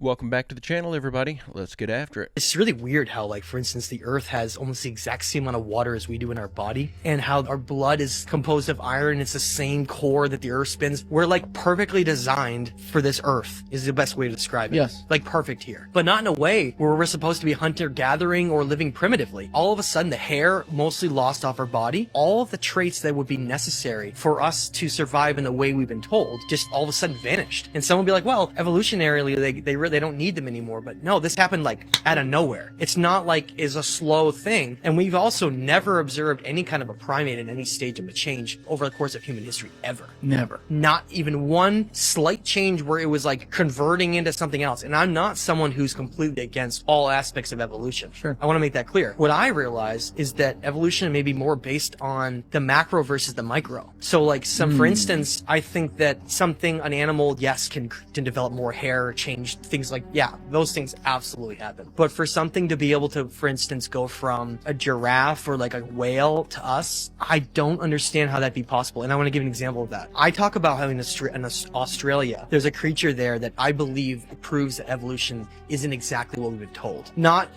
Welcome back to the channel, everybody. Let's get after it. It's really weird how, like, for instance, the Earth has almost the exact same amount of water as we do in our body, and how our blood is composed of iron. It's the same core that the Earth spins. We're, like, perfectly designed for this Earth, is the best way to describe it. Yes. Like, perfect here. But not in a way where we're supposed to be hunter-gathering or living primitively. All of a sudden, the hair mostly lost off our body. All of the traits that would be necessary for us to survive in the way we've been told just all of a sudden vanished. And someone would be like, well, evolutionarily, they don't need them anymore. But no, this happened like out of nowhere. It's not like it's a slow thing. And we've also never observed any kind of a primate in any stage of a change over the course of human history ever. Never. Not even one slight change where it was like converting into something else. And I'm not someone who's completely against all aspects of evolution. Sure. I want to make that clear. What I realize is that evolution may be more based on the macro versus the micro. So like for instance, I think that an animal, yes, can develop more hair, change things like, yeah, those things absolutely happen. But for something to be able to, for instance, go from a giraffe or like a whale to us, I don't understand how that'd be possible. And I want to give an example of that. I talk about how in Australia, there's a creature there that I believe proves that evolution isn't exactly what we've been told.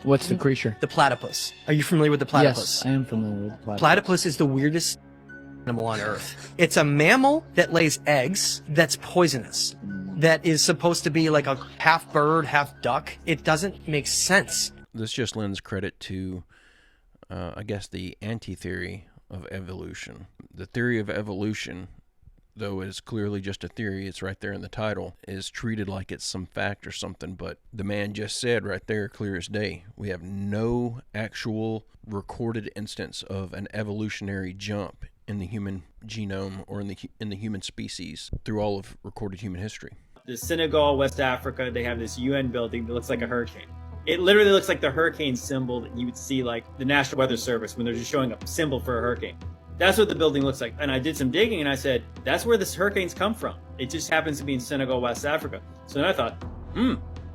What's the creature? The platypus. Are you familiar with the platypus? Yes, I am familiar with the platypus. Platypus is the weirdest animal on Earth. It's a mammal that lays eggs that's poisonous. That is supposed to be like a half bird, half duck. It doesn't make sense. This just lends credit to, I guess, the anti-theory of evolution. The theory of evolution, though it is clearly just a theory, it's right there in the title, is treated like it's some fact or something. But the man just said right there, clear as day, we have no actual recorded instance of an evolutionary jump in the human genome or in the human species through all of recorded human history. The Senegal, West Africa, they have this UN building that looks like a hurricane. It literally looks like the hurricane symbol that you would see like the National Weather Service when they're just showing a symbol for a hurricane. That's what the building looks like. And I did some digging and I said, that's where this hurricanes come from. It just happens to be in Senegal, West Africa. So then I thought,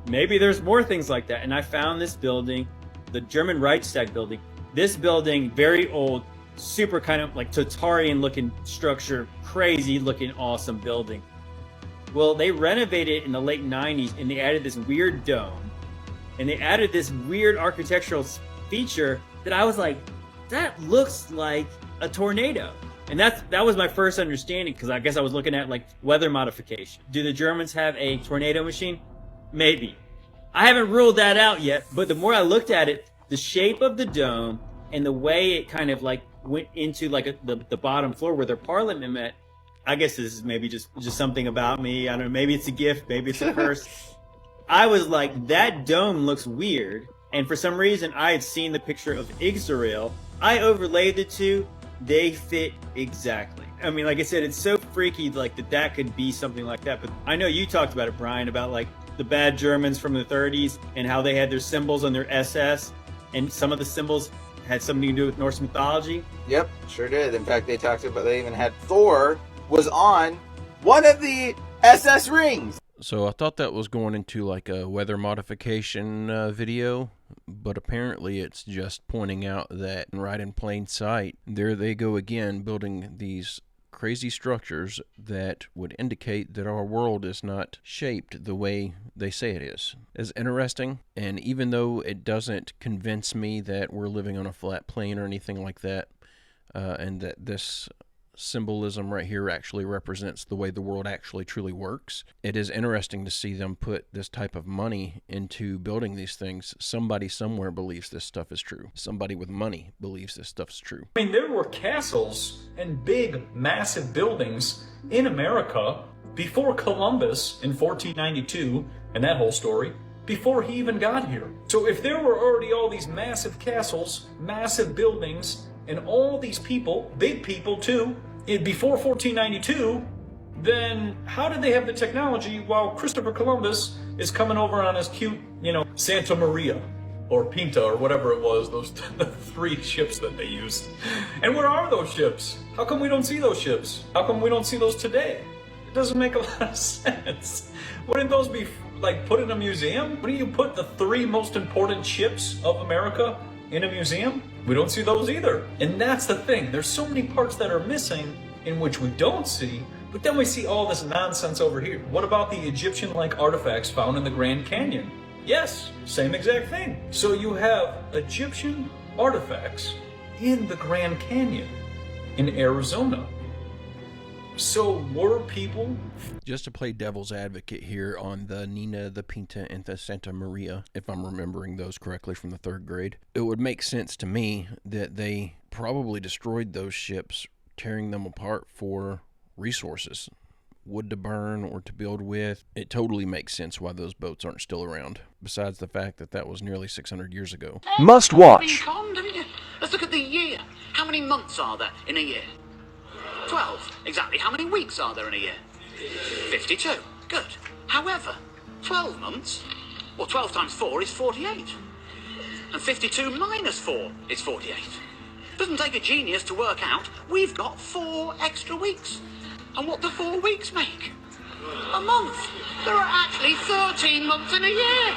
maybe there's more things like that. And I found this building, the German Reichstag building. This building, very old, super kind of like Tatarian looking structure, crazy looking, awesome building. Well, they renovated it in the late 90s and they added this weird dome and they added this weird architectural feature that I was like, that looks like a tornado. And that was my first understanding, because I guess I was looking at like weather modification. Do the Germans have a tornado machine? Maybe. I haven't ruled that out yet, but the more I looked at it, the shape of the dome and the way it kind of like went into like the bottom floor where their parliament met, I guess this is maybe just something about me. I don't know, maybe it's a gift, maybe it's a curse. I was like, that dome looks weird. And for some reason, I had seen the picture of Israel. I overlaid the two. They fit exactly. I mean, like I said, it's so freaky like that could be something like that. But I know you talked about it, Brian, about like the bad Germans from the 30s and how they had their symbols on their SS. And some of the symbols had something to do with Norse mythology. Yep, sure did. In fact, they even had Thor was on one of the SS rings. So I thought that was going into like a weather modification video, but apparently it's just pointing out that right in plain sight, there they go again, building these crazy structures that would indicate that our world is not shaped the way they say it is. It's interesting, and even though it doesn't convince me that we're living on a flat plane or anything like that, and that this symbolism right here actually represents the way the world actually truly works, it is interesting to see them put this type of money into building these things. Somebody somewhere believes this stuff is true. Somebody with money believes this stuff is true. I mean, there were castles and big, massive buildings in America before Columbus in 1492, and that whole story, before he even got here. So if there were already all these massive castles, massive buildings, and all these people, big people too, before 1492, then how did they have the technology while Christopher Columbus is coming over on his cute, Santa Maria or Pinta or whatever it was, those the 3 ships that they used? And where are those ships? How come we don't see those ships? How come we don't see those today? It doesn't make a lot of sense. Wouldn't those be like put in a museum? Wouldn't you put the 3 most important ships of America in a museum? We don't see those either. And that's the thing. There's so many parts that are missing in which we don't see But then we see all this nonsense over here. What about the Egyptian-like artifacts found in the Grand Canyon? Yes, same exact thing. So you have Egyptian artifacts in the Grand Canyon in Arizona. So were people... Just to play devil's advocate here on the Nina, the Pinta, and the Santa Maria, if I'm remembering those correctly from the 3rd grade, it would make sense to me that they probably destroyed those ships, tearing them apart for resources, wood to burn or to build with. It totally makes sense why those boats aren't still around, besides the fact that that was nearly 600 years ago. Must watch. Let's look at the year. How many months are there in a year? 12. Exactly. How many weeks are there in a year? 52. Good. However, 12 months, well, 12 times 4 is 48. And 52 minus 4 is 48. Doesn't take a genius to work out we've got 4 extra weeks. And what do 4 weeks make? A month. There are actually 13 months in a year.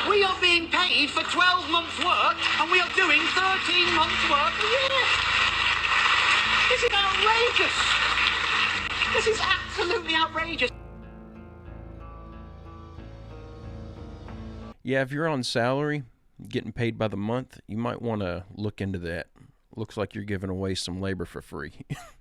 We are being paid for 12 months' work, and we are doing 13 months' work a year. This is outrageous. This is absolutely outrageous. Yeah, if you're on salary, getting paid by the month, you might want to look into that. Looks like you're giving away some labor for free.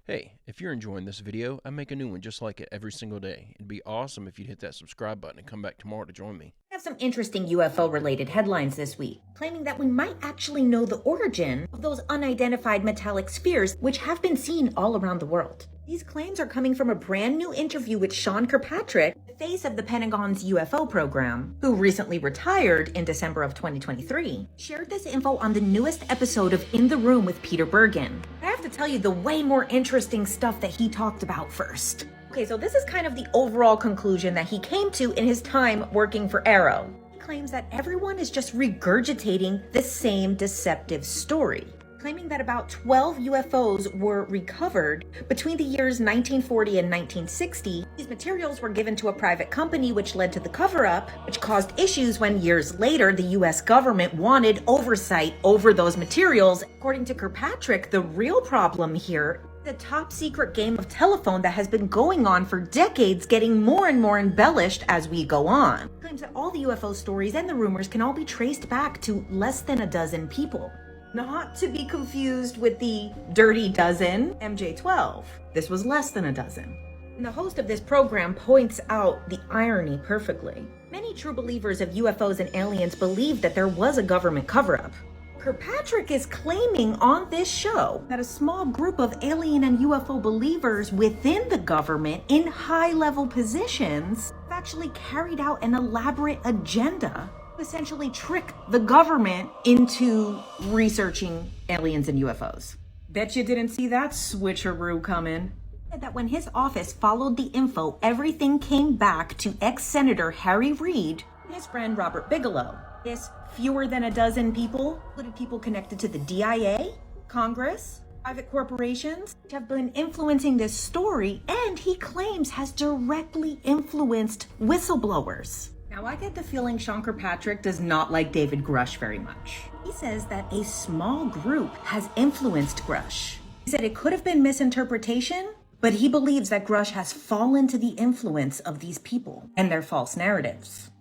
Hey, if you're enjoying this video, I make a new one just like it every single day. It'd be awesome if you'd hit that subscribe button and come back tomorrow to join me. I have some interesting UFO-related headlines this week, claiming that we might actually know the origin of those unidentified metallic spheres which have been seen all around the world. These claims are coming from a brand new interview with Sean Kirkpatrick, the face of the Pentagon's UFO program, who recently retired in December of 2023, shared this info on the newest episode of In the Room with Peter Bergen. I have to tell you the way more interesting stuff that he talked about first. Okay, so this is kind of the overall conclusion that he came to in his time working for Arrow. He claims that everyone is just regurgitating the same deceptive story, claiming that about 12 UFOs were recovered between the years 1940 and 1960. These materials were given to a private company, which led to the cover-up, which caused issues when years later the US government wanted oversight over those materials. According to Kirkpatrick, the real problem here, the top secret game of telephone that has been going on for decades, getting more and more embellished as we go on. He claims that all the UFO stories and the rumors can all be traced back to less than a dozen people. Not to be confused with the Dirty Dozen, MJ-12. This was less than a dozen. And the host of this program points out the irony perfectly. Many true believers of UFOs and aliens believe that there was a government cover-up. Kirkpatrick is claiming on this show that a small group of alien and UFO believers within the government in high-level positions have actually carried out an elaborate agenda to essentially trick the government into researching aliens and UFOs. Bet you didn't see that switcheroo coming. That when his office followed the info, everything came back to ex-Senator Harry Reid and his friend Robert Bigelow. This fewer than a dozen people included people connected to the DIA, Congress, private corporations, which have been influencing this story, and he claims has directly influenced whistleblowers. Now, I get the feeling Sean Kirkpatrick does not like David Grush very much. He says that a small group has influenced Grush. He said it could have been misinterpretation, but he believes that Grush has fallen to the influence of these people and their false narratives.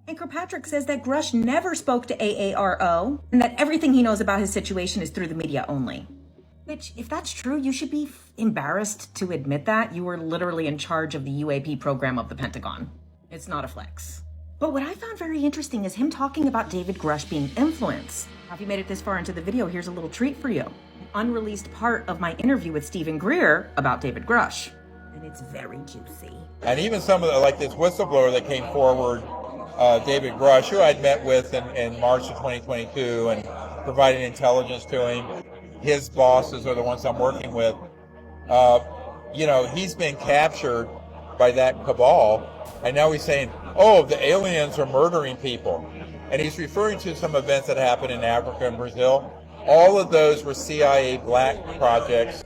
And Kirkpatrick says that Grush never spoke to AARO and that everything he knows about his situation is through the media only. Which, if that's true, you should be embarrassed to admit that. You were literally in charge of the UAP program of the Pentagon. It's not a flex. But what I found very interesting is him talking about David Grush being influenced. Now, if you made it this far into the video, here's a little treat for you. An unreleased part of my interview with Stephen Greer about David Grush. And it's very juicy. And even some of the, like this whistleblower that came forward, David Grush, who I'd met with in March of 2022 and provided intelligence to him. His bosses are the ones I'm working with. He's been captured by that cabal, and now he's saying, oh, the aliens are murdering people. And he's referring to some events that happened in Africa and Brazil. All of those were CIA black projects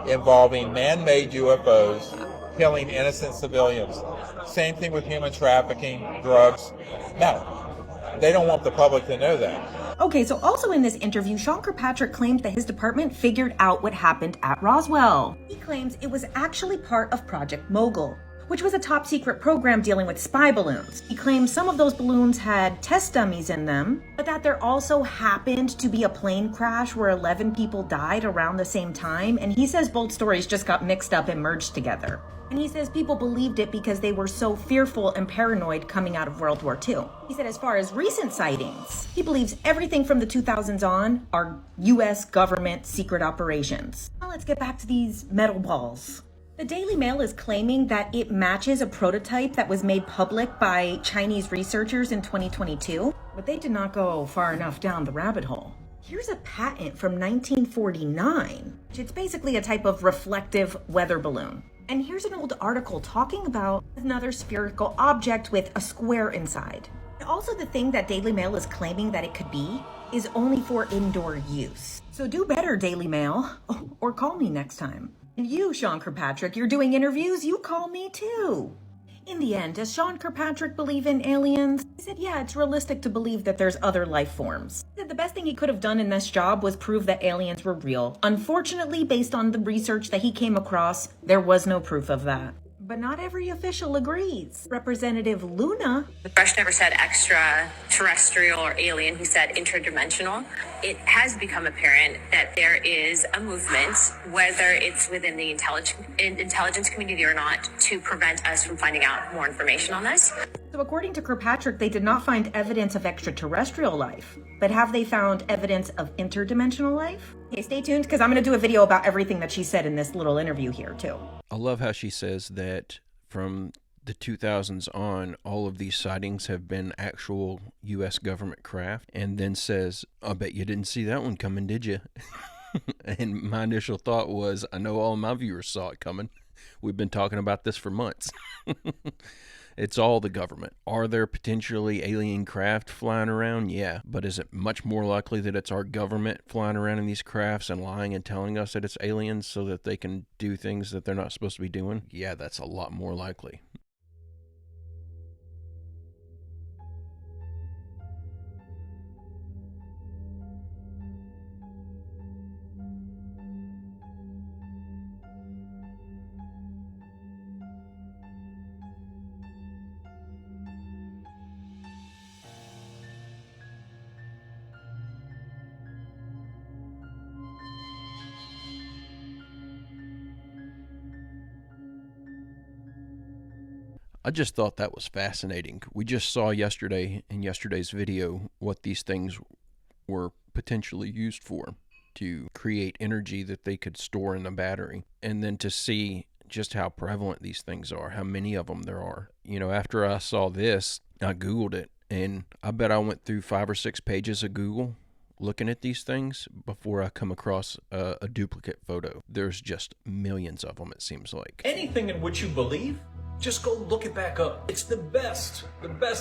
involving man-made UFOs killing innocent civilians. Same thing with human trafficking, drugs. Now, they don't want the public to know that. Okay, so also in this interview, Sean Kirkpatrick claimed that his department figured out what happened at Roswell. He claims it was actually part of Project Mogul, which was a top secret program dealing with spy balloons. He claims some of those balloons had test dummies in them, but that there also happened to be a plane crash where 11 people died around the same time, and he says both stories just got mixed up and merged together. And he says people believed it because they were so fearful and paranoid coming out of World War II. He said as far as recent sightings, he believes everything from the 2000s on are US government secret operations. Now let's get back to these metal balls. The Daily Mail is claiming that it matches a prototype that was made public by Chinese researchers in 2022, but they did not go far enough down the rabbit hole. Here's a patent from 1949. It's basically a type of reflective weather balloon. And here's an old article talking about another spherical object with a square inside. Also, the thing that Daily Mail is claiming that it could be is only for indoor use. So do better, Daily Mail, or call me next time. And you, Sean Kirkpatrick, you're doing interviews, you call me too. In the end, does Sean Kirkpatrick believe in aliens? He said, yeah, it's realistic to believe that there's other life forms. He said the best thing he could have done in this job was prove that aliens were real. Unfortunately, based on the research that he came across, there was no proof of that. But not every official agrees. Representative Luna. Fresh never said extraterrestrial or alien, he said interdimensional. It has become apparent that there is a movement, whether it's within the intelligence community or not, to prevent us from finding out more information on this. So according to Kirkpatrick, they did not find evidence of extraterrestrial life. But have they found evidence of interdimensional life? Okay, stay tuned, because I'm going to do a video about everything that she said in this little interview here, too. I love how she says that from the 2000s on, all of these sightings have been actual U.S. government craft, and then says, I bet you didn't see that one coming, did you? And my initial thought was, I know all my viewers saw it coming. We've been talking about this for months. It's all the government. Are there potentially alien craft flying around? Yeah. But is it much more likely that it's our government flying around in these crafts and lying and telling us that it's aliens so that they can do things that they're not supposed to be doing? Yeah, that's a lot more likely. I just thought that was fascinating. We just saw yesterday in yesterday's video what these things were potentially used for, to create energy that they could store in the battery. And then to see just how prevalent these things are, how many of them there are. You know, after I saw this, I Googled it, and I bet I went through 5 or 6 pages of Google looking at these things before I come across a duplicate photo. There's just millions of them, it seems like. Anything in which you believe, just go look it back up. It's the best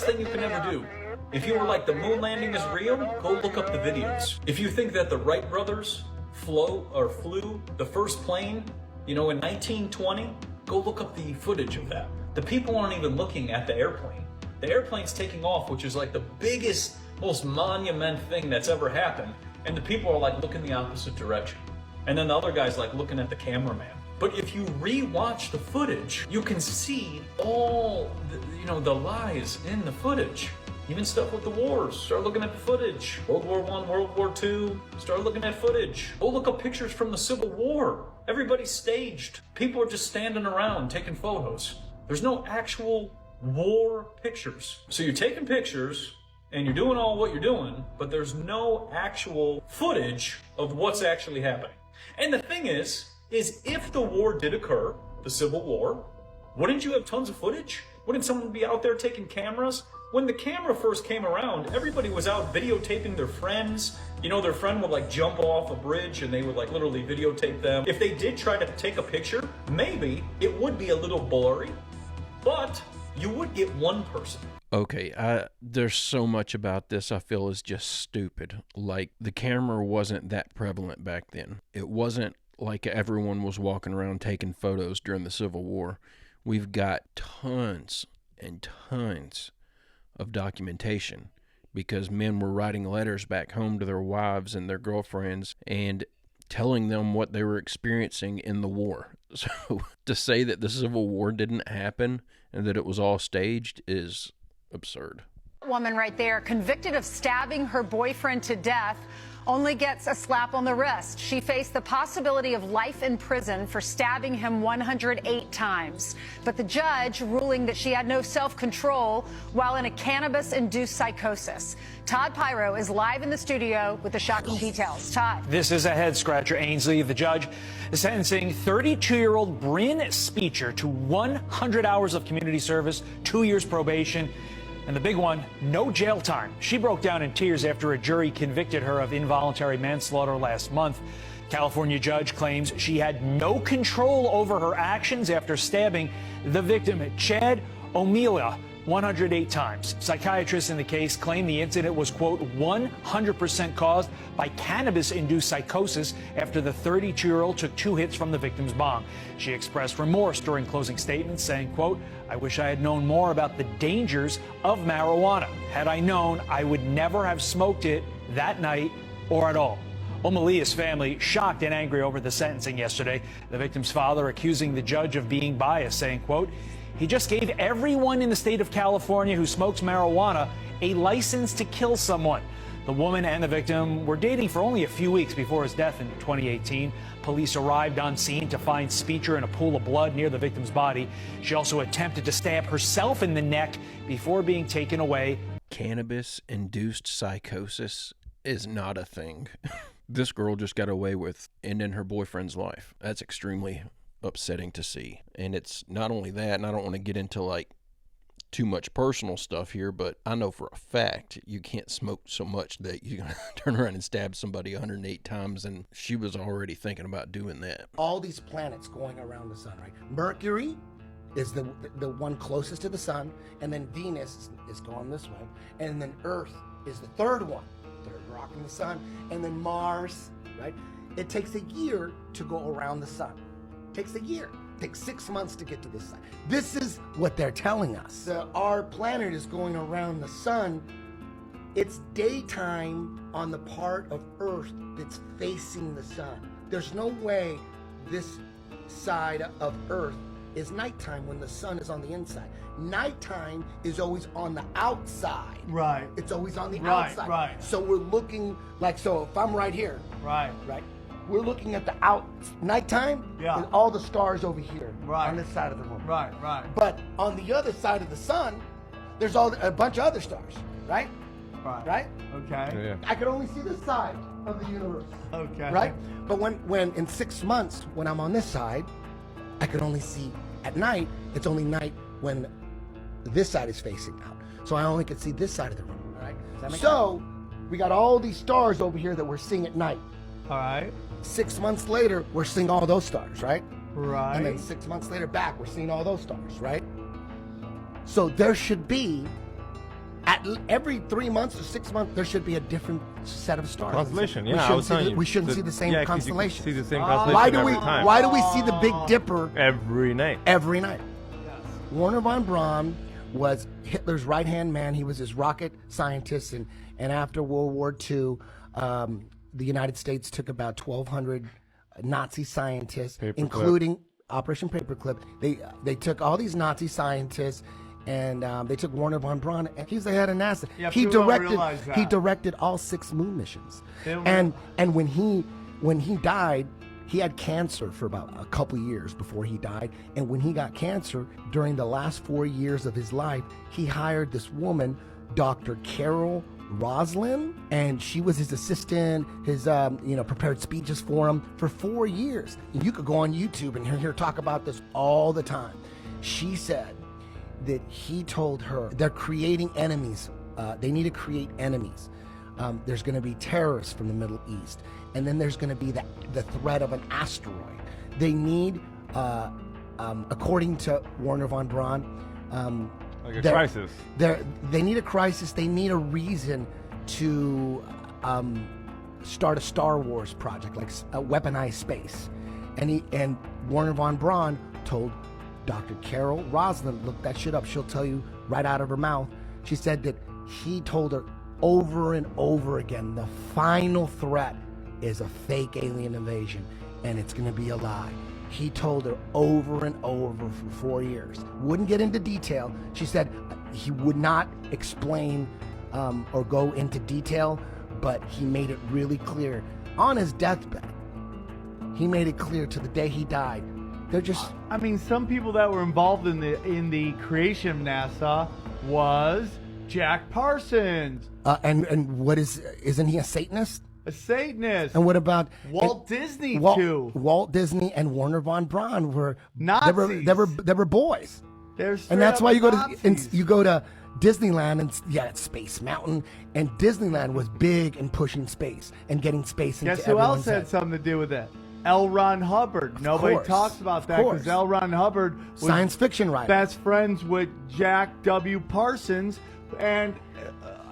thing you can ever do. If you were like the moon landing is real, go look up the videos. If you think that the Wright brothers flew the first plane, you know, in 1920, go look up the footage of that. The people aren't even looking at the airplane. The airplane's taking off, which is like the biggest, most monument thing that's ever happened, and the people are like looking the opposite direction. And then the other guy's like looking at the cameraman. But if you re-watch the footage, you can see all the lies in the footage. Even stuff with the wars. Start looking at the footage. World War I, World War II. Start looking at footage. Go look up pictures from the Civil War. Everybody's staged. People are just standing around taking photos. There's no actual war pictures. So you're taking pictures and you're doing all what you're doing, but there's no actual footage of what's actually happening. And the thing is if the war did occur, the Civil War, wouldn't you have tons of footage? Wouldn't someone be out there taking cameras? When the camera first came around, everybody was out videotaping their friends. You know, their friend would like jump off a bridge and they would like literally videotape them. If they did try to take a picture, maybe it would be a little blurry, but you would get one person. Okay, there's so much about this I feel is just stupid. Like, the camera wasn't that prevalent back then. It wasn't like everyone was walking around taking photos during the Civil War. We've got tons and tons of documentation because men were writing letters back home to their wives and their girlfriends and telling them what they were experiencing in the war. So to say that the Civil War didn't happen and that it was all staged is absurd. Woman right there, convicted of stabbing her boyfriend to death, only gets a slap on the wrist. She faced the possibility of life in prison for stabbing him 108 times. But the judge ruling that she had no self-control while in a cannabis-induced psychosis. Todd Pyro is live in the studio with the shocking details. Todd. This is a head-scratcher, Ainsley. The judge is sentencing 32-year-old Bryn Speecher to 100 hours of community service, 2 years probation, and the big one, no jail time. She broke down in tears after a jury convicted her of involuntary manslaughter last month. California judge claims she had no control over her actions after stabbing the victim, Chad O'Meala, 108 times. Psychiatrists in the case claim the incident was, quote, 100% caused by cannabis-induced psychosis after the 32-year-old took 2 hits from the victim's bong. She expressed remorse during closing statements, saying, quote, I wish I had known more about the dangers of marijuana. Had I known, I would never have smoked it that night or at all. O'Malia's family shocked and angry over the sentencing yesterday. The victim's father accusing the judge of being biased, saying, quote, he just gave everyone in the state of California who smokes marijuana a license to kill someone. The woman and the victim were dating for only a few weeks before his death in 2018. Police arrived on scene to find Speecher in a pool of blood near the victim's body. She also attempted to stab herself in the neck before being taken away. Cannabis-induced psychosis is not a thing. This girl just got away with ending her boyfriend's life. That's extremely upsetting to see. And it's not only that, and I don't want to get into like too much personal stuff here, but I know for a fact you can't smoke so much that you're going to turn around and stab somebody 108 times, and she was already thinking about doing that. All these planets going around the sun, right? Mercury is the one closest to the sun, and then Venus is going this way, and then Earth is the third one, third rock in the sun, and then Mars, right? It takes a year to go around the sun. Takes a year. Takes 6 months to get to the sun. This is what they're telling us. Our planet is going around the sun. It's daytime on the part of Earth that's facing the sun. There's no way this side of Earth is nighttime when the sun is on the inside. Nighttime is always on the outside. Right. It's always on the Right, outside. right. So we're looking like, so if I'm right here. Right. Right. We're looking at the nighttime, Yeah. and all the stars over here Right. on this side of the room. Right, right. But on the other side of the sun, there's a bunch of other stars, right? Right. Right? Okay. I could only see this side of the universe. Okay. Right? But when in 6 months, when I'm on this side, I could only see at night. It's only night when this side is facing out. So I only could see this side of the room, right? So we got all these stars over here that we're seeing at night. All right. 6 months later, we're seeing all those stars, right? Right. And then 6 months later back, we're seeing all those stars, right? So there should be, every 3 months or 6 months, there should be a different set of stars. Constellation, We yeah. I shouldn't was see telling the- you. we shouldn't see the same 'cause you constellation. see the same constellation every time. Why do we see the Big Dipper every night? every night? Werner von Braun was Hitler's right-hand man. He was his rocket scientist, and after World War II, the United States took about 1,200 Nazi scientists, including Operation Paperclip. They took all these Nazi scientists, and they took Werner von Braun, and he's the head of NASA. Yeah, he people don't realize that. He directed all 6 moon missions, They don't and when he died, he had cancer for about a couple years before he died. And when he got cancer, during the last 4 years of his life, he hired this woman, Dr. Carol Roslin, and she was his assistant, his prepared speeches for him for 4 years. And you could go on YouTube and hear her talk about this all the time. She said that he told her they're creating enemies. They need to create enemies. There's going to be terrorists from the Middle East, and then there's going to be the threat of an asteroid. They need, according to Werner von Braun, like a crisis. They need a crisis. They need a reason to start a Star Wars project, like a weaponized space. And Werner von Braun told Dr. Carol Roslin, look that shit up. She'll tell you right out of her mouth. She said that he told her over and over again, the final threat is a fake alien invasion, and it's going to be a lie. He told her over and over for 4 years. Wouldn't get into detail. She said he would not explain or go into detail, but he made it really clear on his deathbed. He made it clear to the day he died. They're just. I mean, some people that were involved in the creation of NASA was Jack Parsons, And what isn't he a Satanist? a Satanist. And what about Walt Disney too? Walt Disney and Werner von Braun were Nazis. They were boys. They're And that's why you go Nazis. to Disneyland, and it's Space Mountain, and Disneyland was big in pushing space and getting space into Guess who else everyone's had head. something to do with it? L. Ron Hubbard. Nobody course. talks about Of that course. because L. Ron Hubbard was Science fiction writer. best friends with Jack W. Parsons, and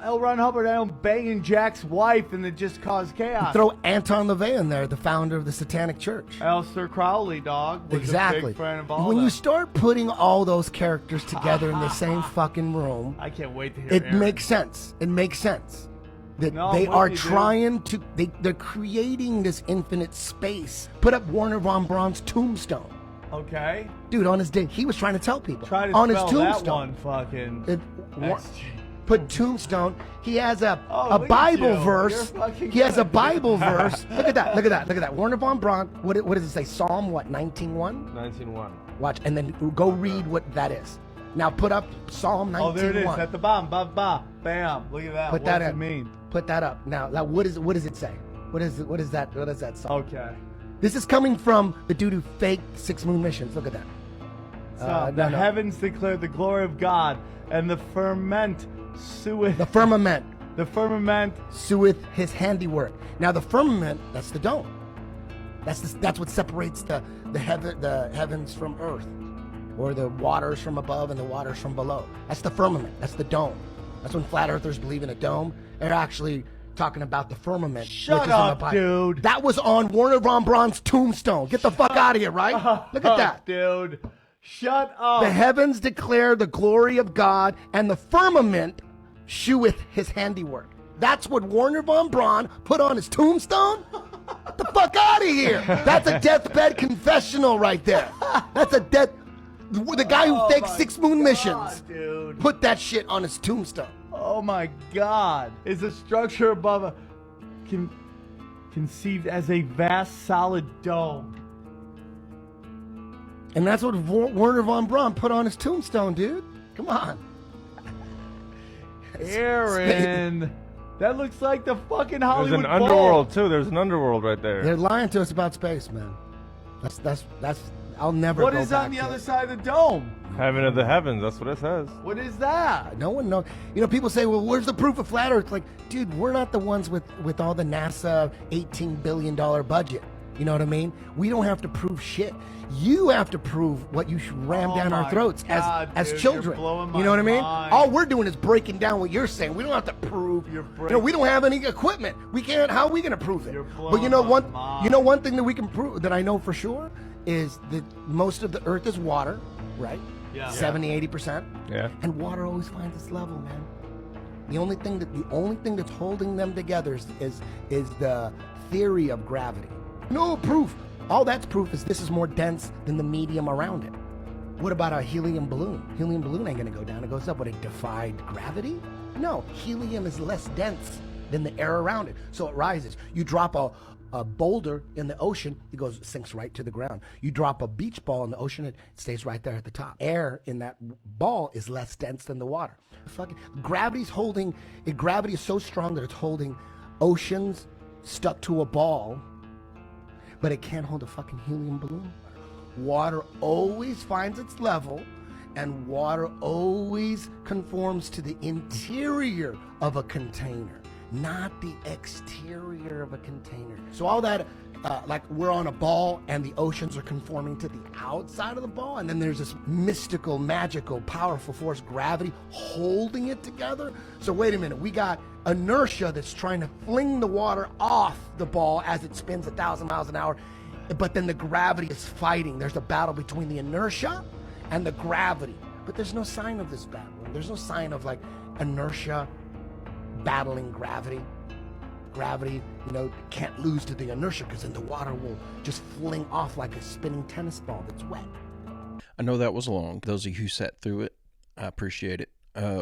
L. Ron Hubbard ended up banging Jack's wife, and it just caused chaos. Throw Anton LaVey in there, the founder of the Satanic Church. Aleister Crowley, dog, was a Exactly. big friend of all When that. you start putting all those characters together in the same fucking room, I can't wait to hear it Aaron. makes sense. It makes sense that No, they I'm are with you, dude. trying to. They're creating this infinite space. Put up Werner von Braun's tombstone, Okay. dude. On his day, he was trying to tell people Try to on his spell tombstone. that one fucking. It- That's- Put tombstone. He has a Oh, a look at Bible you. verse. You're fucking He has a good. Bible verse. Look at that. Look at that. Look at that. Werner von Braun. What does it say? Psalm what? 19:1. 19:1. Watch, and then go read what that is. Now put up Psalm 19:1. Oh, there it is at the bottom. Ba ba. Bam. Look at that. Put what that does in. it mean? Put that up. Now, what does it say? What is that song? Okay. This is coming from the dude who faked 6 moon missions. Look at that. So the heavens declare the glory of God, and the firmament sueth. The firmament. The firmament sueth his handiwork. Now the firmament, that's the dome. That's what separates the heavens from earth, or the waters from above and the waters from below. That's the firmament. That's the dome. That's when flat earthers believe in a dome. They're actually talking about the firmament. Shut which is on the up, Bible. dude. That was on Werner von Braun's tombstone. Get the fuck out of here, right? Look at that. dude. Shut up. The heavens declare the glory of God, and the firmament sheweth his handiwork. That's what Werner von Braun put on his tombstone? Get the fuck out of here. That's a deathbed confessional right there. That's a death. The guy who faked 6 moon missions dude. put that shit on his tombstone. Oh my God! Is a structure above a conceived as a vast solid dome. And that's what Werner von Braun put on his tombstone, dude. Come on. Aaron, that looks like the fucking There's Hollywood an Bowl. underworld too. There's an underworld right there. They're lying to us about space, man. That's. I'll never. What go is on back the to other it. side of the dome? Heaven of the heavens. That's what it says. What is that? No one knows. You know, people say, well, where's the proof of flat Earth? Like, dude, we're not the ones with all the NASA $18 billion budget. You know what I mean? We don't have to prove shit. You have to prove what you ram down our my throats God, as dude, children. you're blowing You know what I my mean? mind. All we're doing is breaking down what you're saying. We don't have to prove. You know, we don't have any equipment. We can't. How are we going to prove it? But you know blowing my one. You know one thing that we can prove that I know for sure is that most of the Earth is water, right? Yeah. 70-80%. Yeah. And water always finds its level, man. The only thing that's holding them together is the theory of gravity. No proof. All that's proof is this is more dense than the medium around it. What about a helium balloon? Helium balloon ain't gonna go down. It goes up. But it defied gravity? No. Helium is less dense than the air around it, so it rises. You drop a boulder in the ocean, it sinks right to the ground. You drop a beach ball in the ocean, it stays right there at the top. Air in that ball is less dense than the water. Gravity is so strong that it's holding oceans stuck to a ball, but it can't hold a fucking helium balloon. Water always finds its level, and water always conforms to the interior of a container, not the exterior of a container. So all that, like we're on a ball and the oceans are conforming to the outside of the ball, and then there's this mystical, magical, powerful force, gravity, holding it together. So wait a minute, we got inertia that's trying to fling the water off the ball as it spins 1,000 miles an hour, but then the gravity is fighting. There's a battle between the inertia and the gravity, but there's no sign of this battle. There's no sign of like inertia battling gravity. Gravity, can't lose to the inertia because then the water will just fling off like a spinning tennis ball that's wet. I know that was long. Those of you who sat through it, I appreciate it.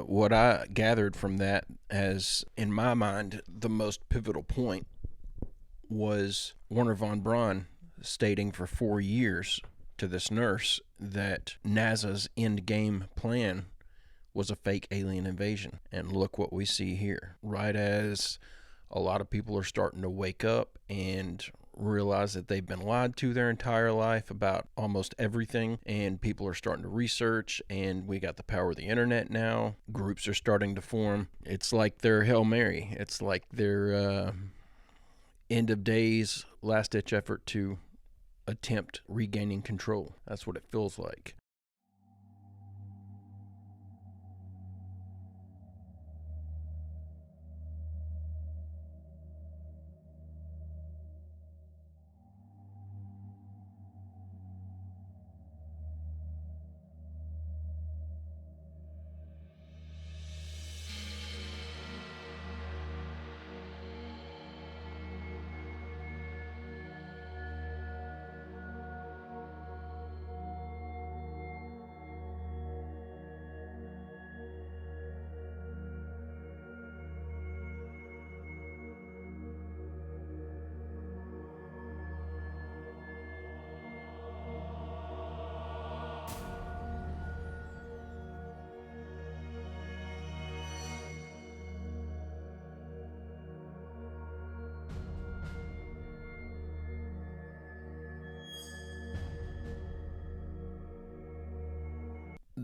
What I gathered from that as, in my mind, the most pivotal point was Wernher von Braun stating for 4 years to this nurse that NASA's end game plan was a fake alien invasion. And look what we see here. Right as a lot of people are starting to wake up and realize that they've been lied to their entire life about almost everything, and people are starting to research, and we got the power of the internet now. Groups are starting to form. It's like their Hail Mary. It's like their end of days, last-ditch effort to attempt regaining control. That's what it feels like.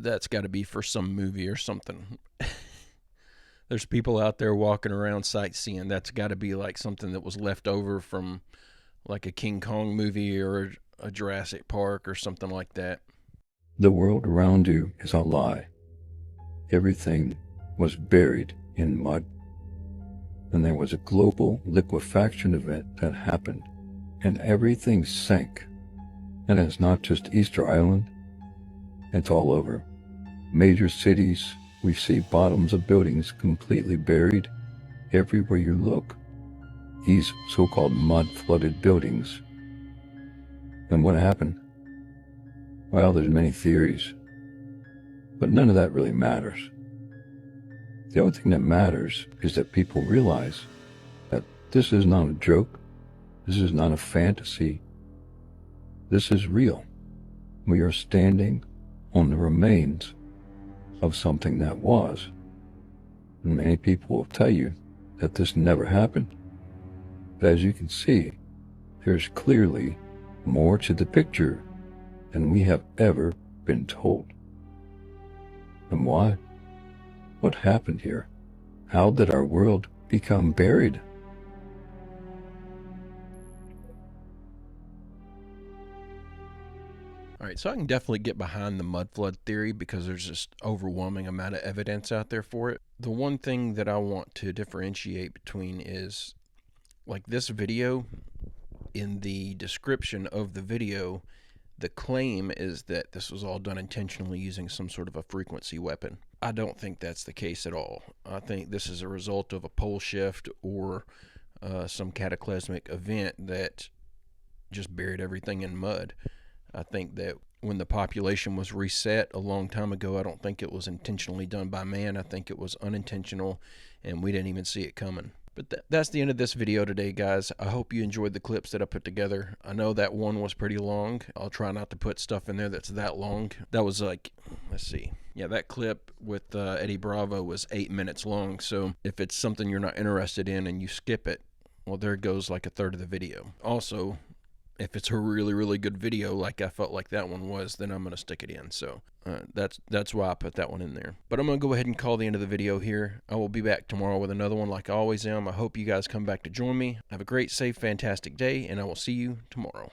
That's got to be for some movie or something. There's people out there walking around sightseeing. That's got to be like something that was left over from like a King Kong movie or a Jurassic Park or something like that. The world around you is a lie. Everything was buried in mud. And there was a global liquefaction event that happened, and everything sank. And it's not just Easter Island. It's all over. Major cities, we see bottoms of buildings completely buried everywhere you look. These so-called mud-flooded buildings. And what happened? Well, there's many theories, but none of that really matters. The only thing that matters is that people realize that this is not a joke. This is not a fantasy. This is real. We are standing on the remains of something that was. And many people will tell you that this never happened. But as you can see, there's clearly more to the picture than we have ever been told. And why? What happened here? How did our world become buried? All right, so I can definitely get behind the mud flood theory because there's just overwhelming amount of evidence out there for it. The one thing that I want to differentiate between is, like this video, in the description of the video, the claim is that this was all done intentionally using some sort of a frequency weapon. I don't think that's the case at all. I think this is a result of a pole shift or some cataclysmic event that just buried everything in mud. I think that when the population was reset a long time ago, I don't think it was intentionally done by man. I think it was unintentional, and we didn't even see it coming. But that's the end of this video today, guys. I hope you enjoyed the clips that I put together. I know that one was pretty long. I'll try not to put stuff in there that's that long. That was like, let's see. Yeah, that clip with Eddie Bravo was 8 minutes long. So if it's something you're not interested in and you skip it, well, there goes like a third of the video. Also, if it's a really, really good video like I felt like that one was, then I'm going to stick it in. So that's why I put that one in there. But I'm going to go ahead and call the end of the video here. I will be back tomorrow with another one like I always am. I hope you guys come back to join me. Have a great, safe, fantastic day, and I will see you tomorrow.